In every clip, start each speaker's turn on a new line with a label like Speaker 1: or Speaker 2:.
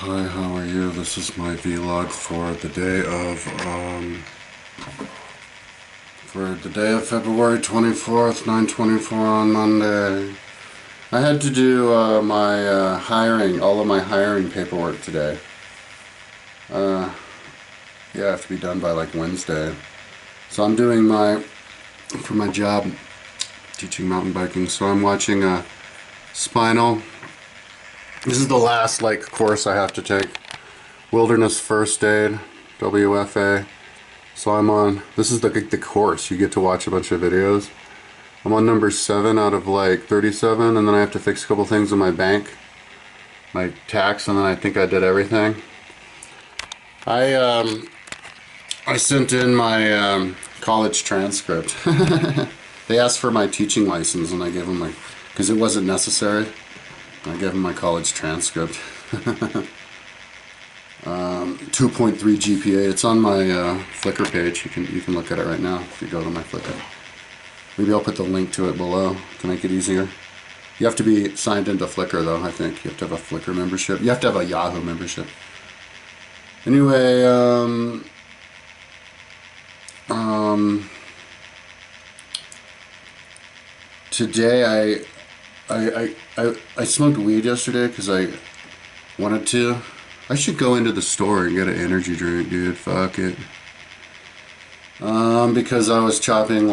Speaker 1: Hi, how are you? This is my vlog for the day of February 24th, 9/24 on Monday. I had to do my hiring, all of my hiring paperwork today. Yeah, I have to be done by like Wednesday. So I'm doing for my job, teaching mountain biking, so I'm watching Spinal. This is the last course I have to take. Wilderness First Aid, WFA. So I'm on, this is the course. You get to watch a bunch of videos. I'm on number 7 out of 37, and then I have to fix a couple things in my bank, my tax, and then I think I did everything. I sent in my college transcript. They asked for my teaching license, and I gave them because it wasn't necessary. I gave them my college transcript. 2.3 GPA. It's on my Flickr page. You can look at it right now if you go to my Flickr. Maybe I'll put the link to it below to make it easier. You have to be signed into Flickr though. I think you have to have a Flickr membership. You have to have a Yahoo membership. Anyway, today I smoked weed yesterday because I wanted to. I should go into the store and get an energy drink, dude. Fuck it. Because I was chopping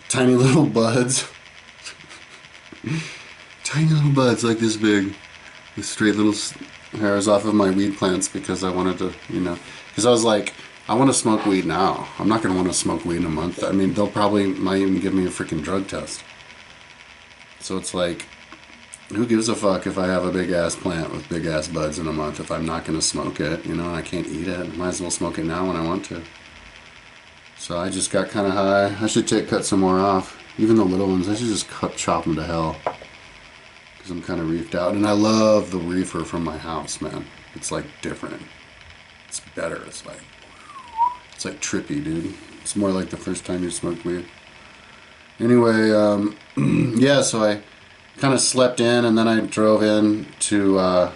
Speaker 1: tiny little buds. Tiny little buds like this big. The straight little hairs off of my weed plants because I wanted to, because I was like, I want to smoke weed now. I'm not going to want to smoke weed in a month. I mean, they'll probably might even give me a freaking drug test. So it's like, who gives a fuck if I have a big ass plant with big ass buds in a month if I'm not going to smoke it, and I can't eat it. Might as well smoke it now when I want to. So I just got kind of high. I should cut some more off. Even the little ones, I should just chop them to hell. Because I'm kind of reefed out. And I love the reefer from my house, man. It's different. It's better. It's like trippy, dude. It's more like the first time you smoked weed. Anyway, yeah, so I kind of slept in, and then I drove in to, I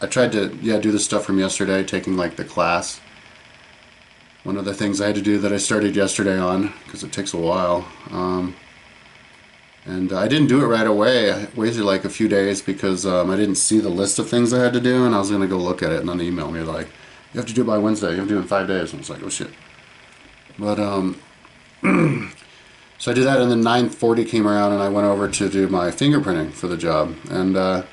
Speaker 1: tried to, do the stuff from yesterday, taking the class. One of the things I had to do that I started yesterday on, because it takes a while, and I didn't do it right away. I waited a few days because I didn't see the list of things I had to do, and I was going to go look at it, and then they emailed me you have to do it by Wednesday, you have to do it in 5 days, and I was like, oh shit. But, so I did that, and then 9:40 came around, and I went over to do my fingerprinting for the job. And it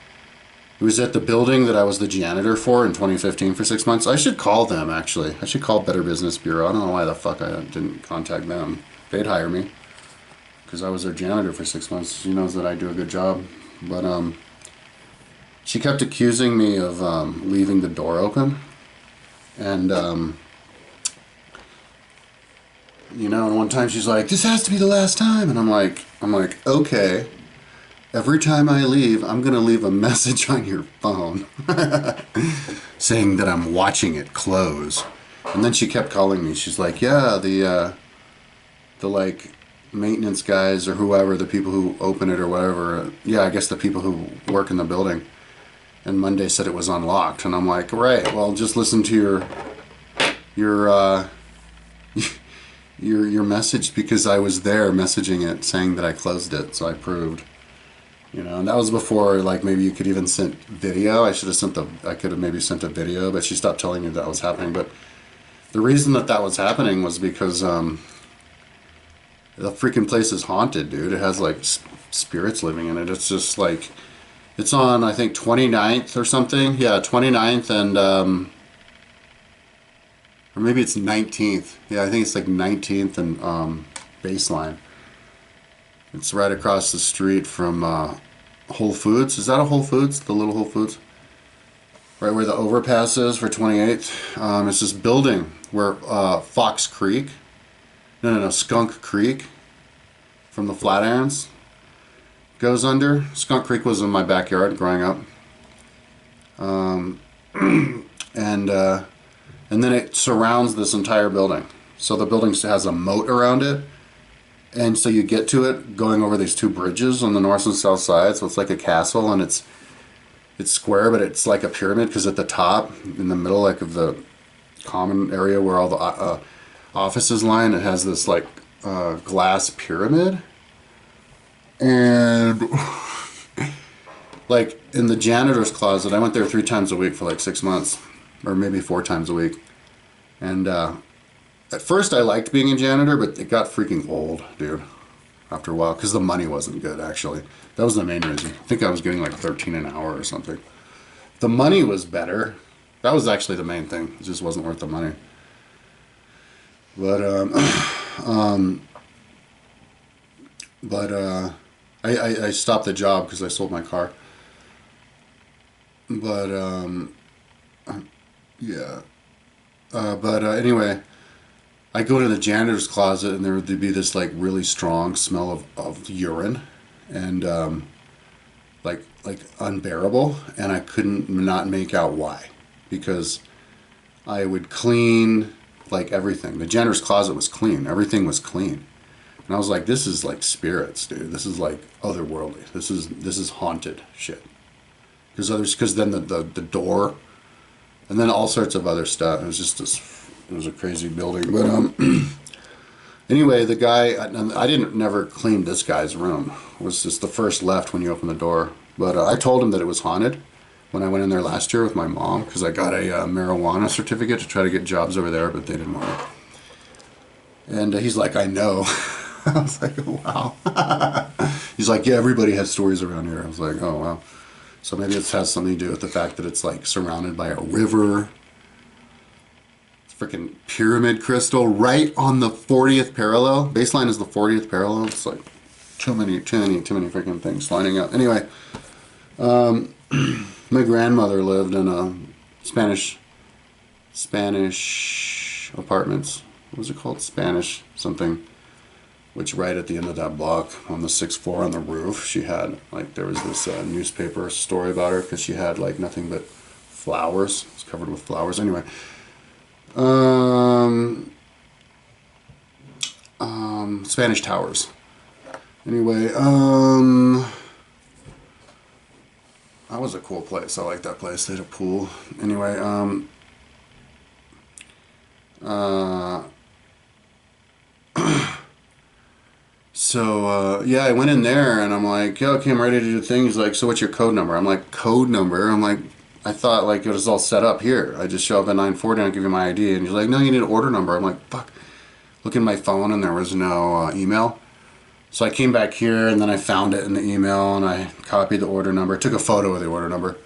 Speaker 1: was at the building that I was the janitor for in 2015 for 6 months. I should call them, actually. I should call Better Business Bureau. I don't know why the fuck I didn't contact them. They'd hire me, because I was their janitor for 6 months. She knows that I do a good job. But she kept accusing me of leaving the door open. And and one time she's like, this has to be the last time. And I'm like, okay. Every time I leave, I'm going to leave a message on your phone saying that I'm watching it close. And then she kept calling me. She's like, yeah, the maintenance guys or whoever, the people who open it or whatever. Yeah, I guess the people who work in the building. And Monday said it was unlocked. And I'm like, right, well, just listen to your message, because I was there messaging it saying that I closed it, so I proved. And that was before maybe you could even send video. I could have maybe sent a video, but she stopped telling me that was happening. But the reason that was happening was because the freaking place is haunted, dude. It has spirits living in it. It's just it's on, I think, 29th or something. Yeah, 29th and or maybe it's 19th. Yeah, I think it's 19th and Baseline. It's right across the street from Whole Foods. Is that a Whole Foods? The little Whole Foods? Right where the overpass is for 28th. It's this building where Fox Creek. No, Skunk Creek from the Flatirons goes under. Skunk Creek was in my backyard growing up. And then it surrounds this entire building. So the building has a moat around it. And so you get to it going over these two bridges on the north and south side. So it's like a castle, and it's it's square, but it's like a pyramid because at the top, in the middle, like of the common area where all the offices line, it has this like glass pyramid, and like in the janitor's closet, I went there 3 times a week for like 6 months, or maybe 4 times a week, and at first I liked being a janitor, but it got freaking old, dude. After a while, because the money wasn't good, actually. That was the main reason. I think I was getting like 13 an hour or something. The money was better. That was actually the main thing. It just wasn't worth the money. But I stopped the job because I sold my car. But yeah. Anyway, I go to the janitor's closet and there would be this like really strong smell of urine, and like unbearable, and I couldn't not make out why, because I would clean like everything. The janitor's closet was clean. Everything was clean. And I was like, this is like spirits, dude. This is like otherworldly. This is haunted shit. Because then the door, and then all sorts of other stuff. It was just it was a crazy building. But anyway, the guy, I didn't never clean this guy's room. It was just the first left when you open the door. But I told him that it was haunted when I went in there last year with my mom, because I got a marijuana certificate to try to get jobs over there, but they didn't want it. And he's like, I know. I was like, oh, wow. He's like, yeah, everybody has stories around here. I was like, oh, wow. So maybe it has something to do with the fact that it's like surrounded by a river. Freaking pyramid crystal right on the 40th parallel. Baseline is the 40th parallel. It's like too many freaking things lining up. Anyway, my grandmother lived in a Spanish apartments. What was it called? Spanish something. Which right at the end of that block, on the 6th floor on the roof, she had, like, there was this newspaper story about her because she had, like, nothing but flowers. It was covered with flowers. Anyway. Spanish towers. Anyway, that was a cool place. I like that place. They had a pool. Anyway, so, yeah, I went in there and I'm like, yeah, okay, I'm ready to do the thing. He's like, so what's your code number? I'm like, code number? I'm like, I thought like it was all set up here. I just show up at 9:40 and I give you my ID. And he's like, no, you need an order number. I'm like, fuck. Look in my phone and there was no email. So I came back here and then I found it in the email and I copied the order number. Took a photo of the order number.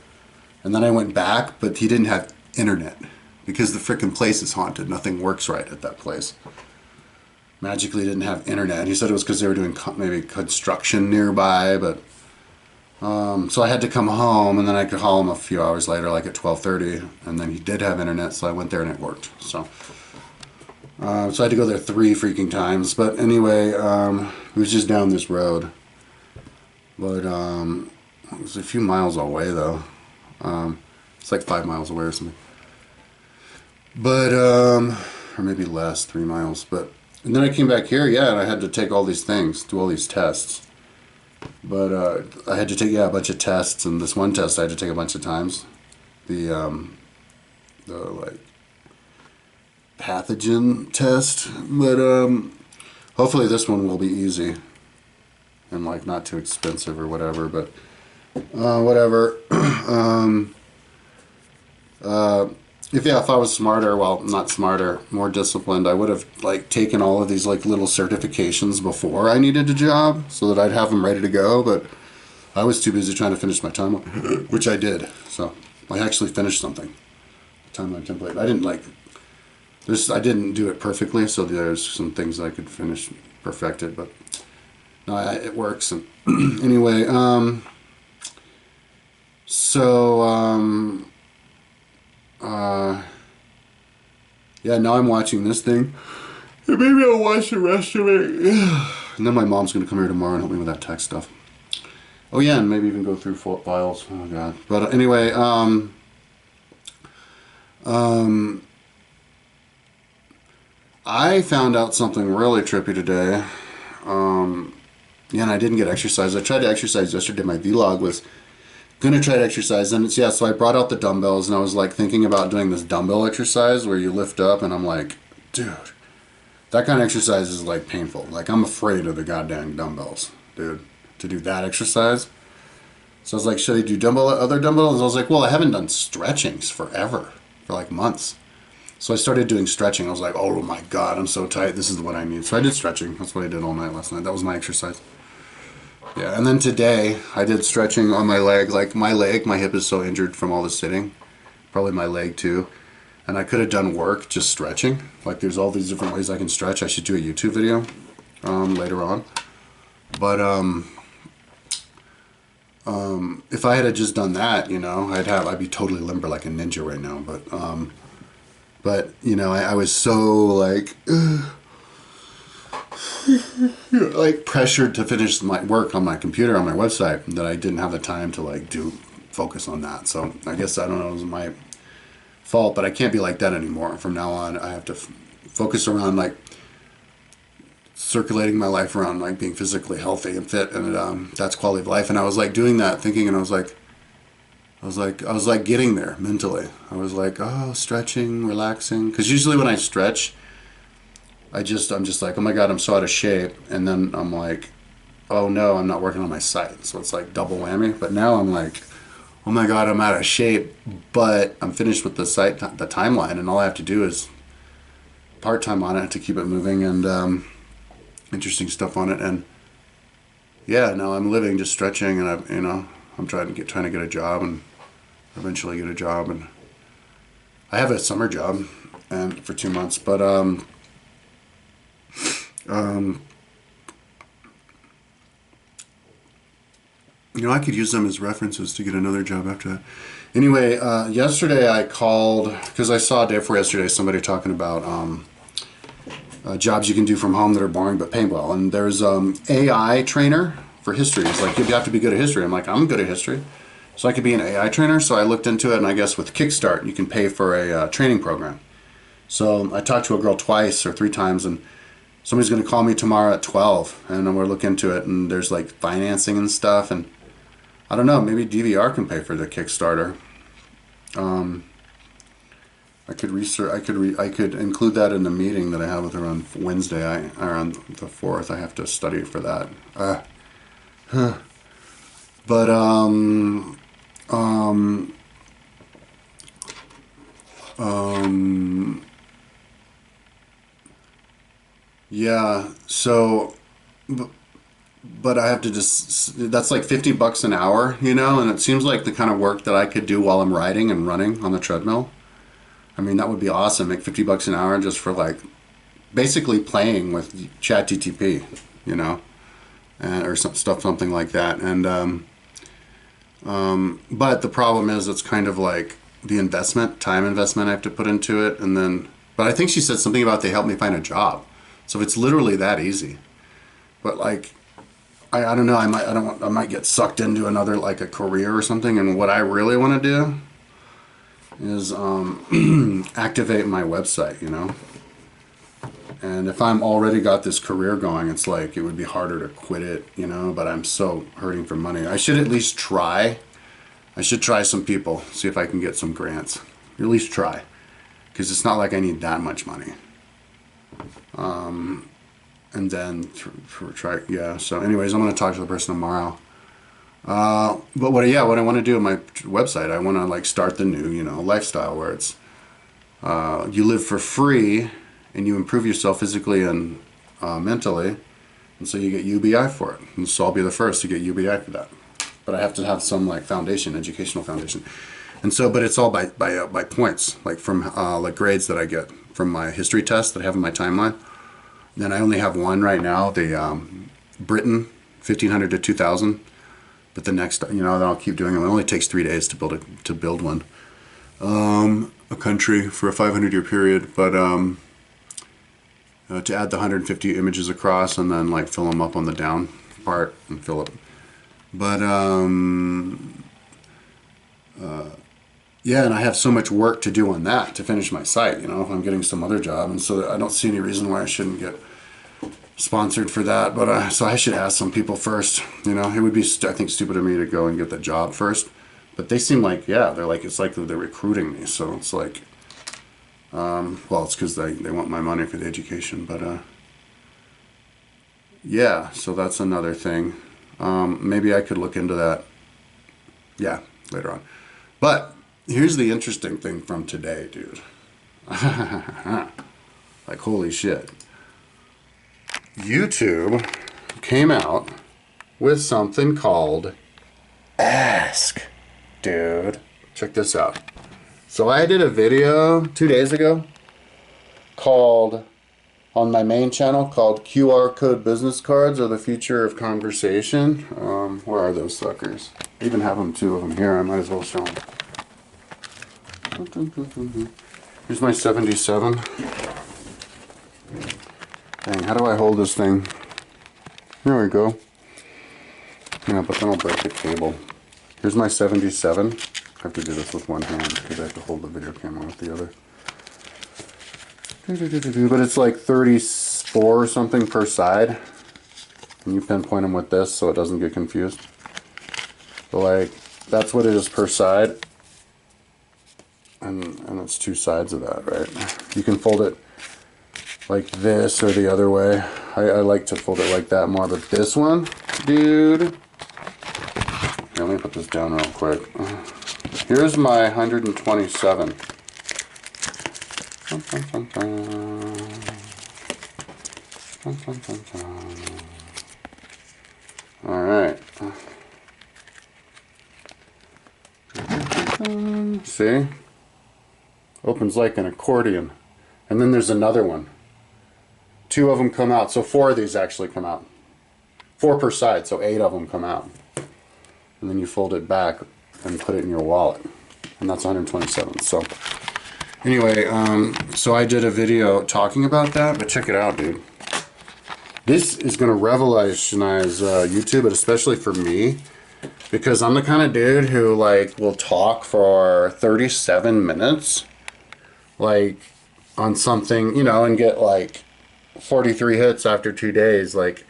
Speaker 1: And then I went back, but he didn't have internet because the frickin' place is haunted. Nothing works right at that place. Magically didn't have internet. He said it was because they were doing maybe construction nearby, but so I had to come home, and then I could call him a few hours later, like at 12:30, and then he did have internet, so I went there and it worked. So I had to go there 3 freaking times. But anyway, it was just down this road. But it was a few miles away though. It's like 5 miles away or something. But or maybe less, 3 miles. But and then I came back here, yeah, and I had to take all these things, do all these tests. But I had to take, yeah, a bunch of tests, and this one test I had to take a bunch of times. The like pathogen test, but hopefully this one will be easy and like not too expensive or whatever. But whatever. If I was smarter, well, not smarter, more disciplined, I would have like taken all of these like little certifications before I needed a job so that I'd have them ready to go. But I was too busy trying to finish my timeline, which I did. So I actually finished something. Timeline template. I didn't like this. I didn't do it perfectly, so there's some things that I could finish, perfect it, but no, it works. And anyway, yeah, now I'm watching this thing. And maybe I'll watch the rest of it. And then my mom's going to come here tomorrow and help me with that tech stuff. Oh yeah, and maybe even go through files. Oh god. But anyway, I found out something really trippy today. Yeah, and I didn't get exercise. I tried to exercise yesterday. My vlog was Gonna try to exercise. And it's, yeah, so I brought out the dumbbells and I was like thinking about doing this dumbbell exercise where you lift up, and I'm like, dude, that kind of exercise is like painful. Like, I'm afraid of the goddamn dumbbells, dude, to do that exercise. So I was like, should I do other dumbbells? I was like, well, I haven't done stretchings forever, for like months. So I started doing stretching. I was like, oh my God, I'm so tight. This is what I need. So I did stretching. That's what I did all night last night. That was my exercise. Yeah, and then today I did stretching on my leg. Like my leg, my hip is so injured from all the sitting. Probably my leg too. And I could have done work just stretching. Like there's all these different ways I can stretch. I should do a YouTube video later on. But if I had just done that, you know, I'd be totally limber like a ninja right now. But you know, I was so like like pressured to finish my work on my computer on my website that I didn't have the time to like focus on that. So I guess, I don't know, it was my fault, but I can't be like that anymore. From now on, I have to focus around like circulating my life around like being physically healthy and fit, and that's quality of life. And I was like doing that, thinking, and I was like getting there mentally. I was like, oh, stretching, relaxing, because usually when I stretch, I'm just like, oh my God, I'm so out of shape, and then I'm like, oh no, I'm not working on my site, so it's like double whammy. But now I'm like, oh my God, I'm out of shape, but I'm finished with the site, the timeline, and all I have to do is part-time on it to keep it moving, and interesting stuff on it. And yeah, now I'm living just stretching, and I'm trying to get a job and eventually get a job, and I have a summer job and for 2 months, but you know, I could use them as references to get another job after that. Anyway, yesterday I called because I saw a day before yesterday somebody talking about jobs you can do from home that are boring but pay well. And there's AI trainer for history. It's like, you have to be good at history. I'm like, I'm good at history, so I could be an AI trainer. So I looked into it, and I guess with Kickstart you can pay for a training program. So I talked to a girl twice or 3 times, and somebody's going to call me tomorrow at 12, and then we're looking into it, and there's like financing and stuff, and I don't know, maybe DVR can pay for the Kickstarter. I could research. I could include that in the meeting that I have with her on Wednesday. Or on the 4th. I have to study for that. But yeah. So, but I have to just. That's like $50 an hour, you know, and it seems like the kind of work that I could do while I'm riding and running on the treadmill. I mean, that would be awesome. Make $50 an hour just for like basically playing with ChatGTP, you know, or something like that. And but the problem is, it's kind of like the time investment I have to put into it, and then. But I think she said something about they help me find a job, so it's literally that easy. But like, I don't know. I might get sucked into another like a career or something. And what I really want to do is activate my website, you know. And if I'm already got this career going, it's like it would be harder to quit it, you know. But I'm so hurting for money. I should at least try. I should try some people, see if I can get some grants. At least try, because it's not like I need that much money. And then try, yeah. So, anyways, I'm gonna talk to the person tomorrow. But what I want to do on my website, I want to like start the new, you know, lifestyle where it's you live for free and you improve yourself physically and mentally, and so you get UBI for it. And so I'll be the first to get UBI for that. But I have to have some like foundation, educational foundation, and so, but it's all by points, like from like grades that I get from my history test that I have in my timeline. Then I only have one right now, the Britain 1500 to 2000. But the next, you know, then I'll keep doing them. It only takes 3 days to build one, a country for a 500-year period. But to add the 150 images across and then like fill them up on the down part and fill it. But yeah, and I have so much work to do on that to finish my site. You know, if I'm getting some other job, and so I don't see any reason why I shouldn't get sponsored for that. But so I should ask some people first. You know, it would be I think stupid of me to go and get the job first. But they seem like, yeah, they're like, it's like they're recruiting me. So it's like, well, it's because they want my money for the education. But yeah, so that's another thing. Maybe I could look into that. Yeah, later on. But here's the interesting thing from today, dude. Like, holy shit. YouTube came out with something called Ask, dude. Check this out. So I did a video 2 days ago called, on my main channel, called QR Code Business Cards Are the Future of Conversation. Where are those suckers? I even have them, 2 of them here. I might as well show them. Here's my 77. Dang, how do I hold this thing? Here we go. Yeah, but then I'll break the cable. Here's my 77. I have to do this with one hand because I have to hold the video camera with the other. But it's like 34 or something per side. And you pinpoint them with this so it doesn't get confused. But like, that's what it is per side. And it's 2 sides of that, right? You can fold it like this or the other way. I like to fold it like that more, but this one, dude. Here, let me put this down real quick. Here's my 127. All right. See? Opens like an accordion. And then there's another one. 2 of them come out. So 4 of these actually come out. 4 per side, so 8 of them come out. And then you fold it back and put it in your wallet. And that's 127. So anyway, so I did a video talking about that, but check it out, dude. This is going to revolutionize YouTube, but especially for me, because I'm the kind of dude who like will talk for 37 minutes, like on something, you know, and get like 43 hits after 2 days. Like,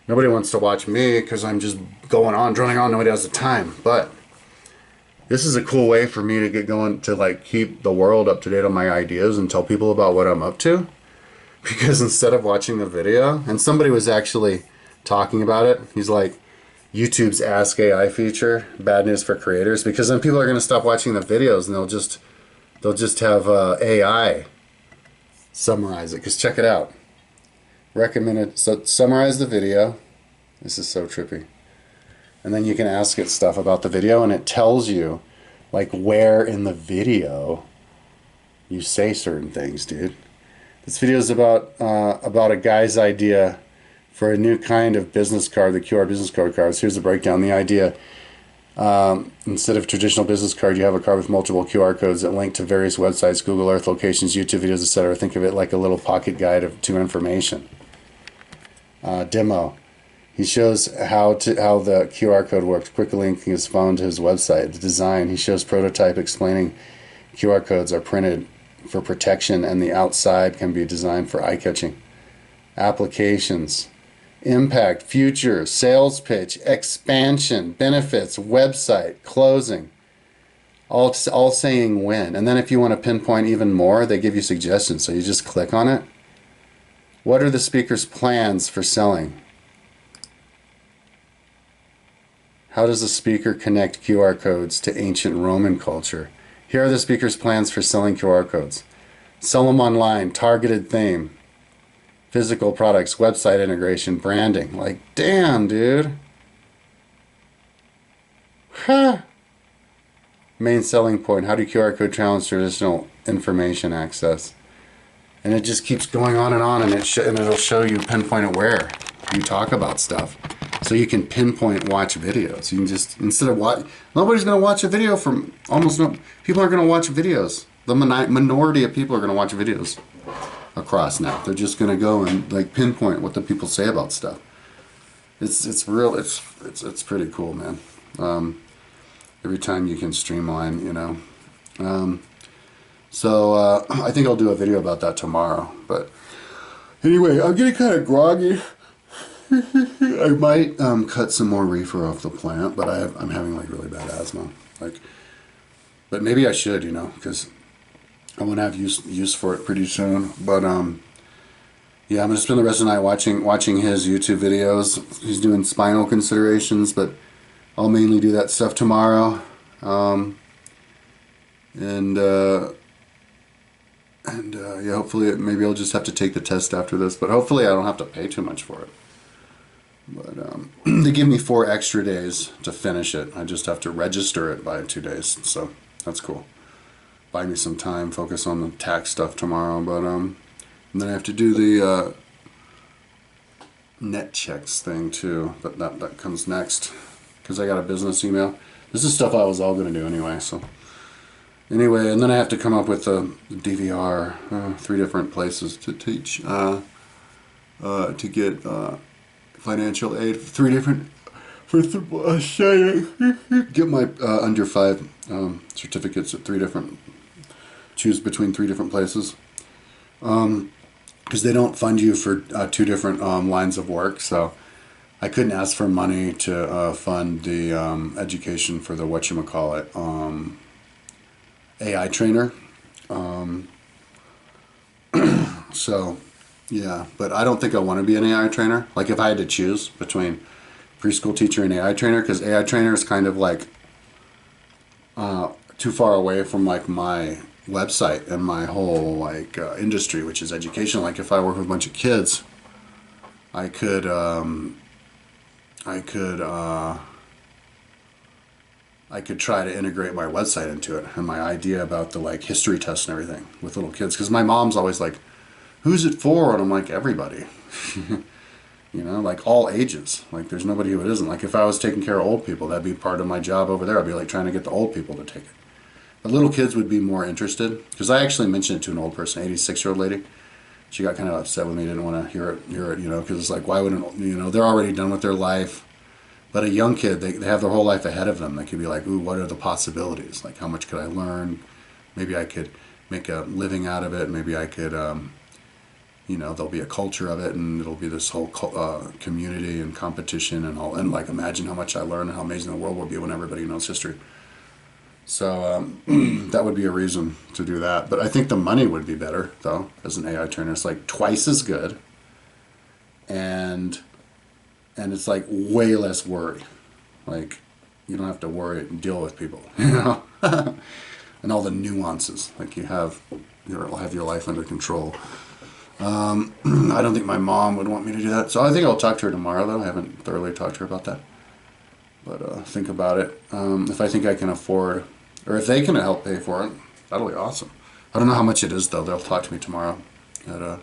Speaker 1: nobody wants to watch me because I'm just going on, droning on. Nobody has the time. But this is a cool way for me to get going, to like keep the world up to date on my ideas and tell people about what I'm up to. Because instead of watching the video, and somebody was actually talking about it, he's like, YouTube's Ask AI feature, bad news for creators, because then people are going to stop watching the videos and they'll just have AI summarize it. Because check it out. Recommended, so summarize the video. This is so trippy. And then you can ask it stuff about the video, and it tells you like where in the video you say certain things, dude. This video is about a guy's idea for a new kind of business card, the QR business card cards. Here's the breakdown. The idea, instead of traditional business card, you have a card with multiple QR codes that link to various websites, Google Earth locations, YouTube videos, etc. Think of it like a little pocket guide to information. Demo. He shows how the QR code works, quickly linking his phone to his website. The design. He shows prototype explaining QR codes are printed for protection and the outside can be designed for eye-catching. Applications. Impact, future, sales pitch, expansion, benefits, website, closing. All saying when. And then if you want to pinpoint even more, they give you suggestions. So you just click on it. What are the speaker's plans for selling? How does the speaker connect QR codes to ancient Roman culture? Here are the speaker's plans for selling QR codes. Sell them online, targeted theme, physical products, website integration, branding. Like, damn, dude. Huh. Main selling point, how do QR code challenge traditional information access? And it just keeps going on, and it'll show you, pinpoint it where you talk about stuff. So you can pinpoint watch videos. You can just, instead of nobody's going to watch a video from, people aren't going to watch videos. The minority of people are going to watch videos across now. They're just going to go and like pinpoint what the people say about stuff. It's pretty cool, man. Every time you can streamline, you know. So I think I'll do a video about that tomorrow. But anyway, I'm getting kind of groggy. I might cut some more reefer off the plant, but I'm having like really bad asthma. Like, but maybe I should, because I want to have use for it pretty soon. But yeah, I'm gonna spend the rest of the night watching his YouTube videos. He's doing spinal considerations, but I'll mainly do that stuff tomorrow. And yeah, hopefully maybe I'll just have to take the test after this. But hopefully I don't have to pay too much for it. But they give me 4 extra days to finish it. I just have to register it by 2 days, so that's cool. Buy me some time, focus on the tax stuff tomorrow. But and then I have to do the net checks thing too. But that comes next because I got a business email. This is stuff I was all gonna do anyway. So anyway, and then I have to come up with a DVR, 3 different places to teach, to get financial aid. 3 different get my under 5 certificates at 3 different. Choose between 3 different places. Because they don't fund you for 2 different lines of work, so I couldn't ask for money to fund the education for the whatchamacallit, AI trainer. So yeah, but I don't think I want to be an AI trainer. Like if I had to choose between preschool teacher and AI trainer, because AI trainer is kind of like too far away from like my website and my whole like industry, which is education. Like if I work with a bunch of kids, I could try to integrate my website into it and my idea about the like history test and everything with little kids. Because my mom's always like, "Who's it for?" And I'm like, "Everybody." Like all ages. Like there's nobody who it isn't. Like if I was taking care of old people, that'd be part of my job over there. I'd be like trying to get the old people to take it. The little kids would be more interested, because I actually mentioned it to an old person, 86-year-old lady. She got kind of upset with me, didn't want to hear it, because it's like, why wouldn't, they're already done with their life. But a young kid, they have their whole life ahead of them. They could be like, ooh, what are the possibilities? Like, how much could I learn? Maybe I could make a living out of it. Maybe I could, there'll be a culture of it, and it'll be this whole community and competition and all. And like, imagine how much I learned and how amazing the world will be when everybody knows history. So that would be a reason to do that. But I think the money would be better, though, as an AI trainer. It's like twice as good, and it's like way less worry. Like you don't have to worry and deal with people, and all the nuances. Like you'll have your life under control. I don't think my mom would want me to do that, so I think I'll talk to her tomorrow. Though I haven't thoroughly talked to her about that. But think about it. If I think I can afford, or if they can help pay for it, that'll be awesome. I don't know how much it is though. They'll talk to me tomorrow at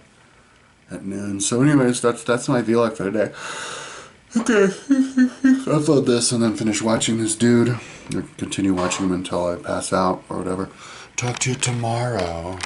Speaker 1: noon. So, anyways, that's my vlog for today. Okay, upload this and then finish watching this dude, or continue watching him until I pass out or whatever. Talk to you tomorrow.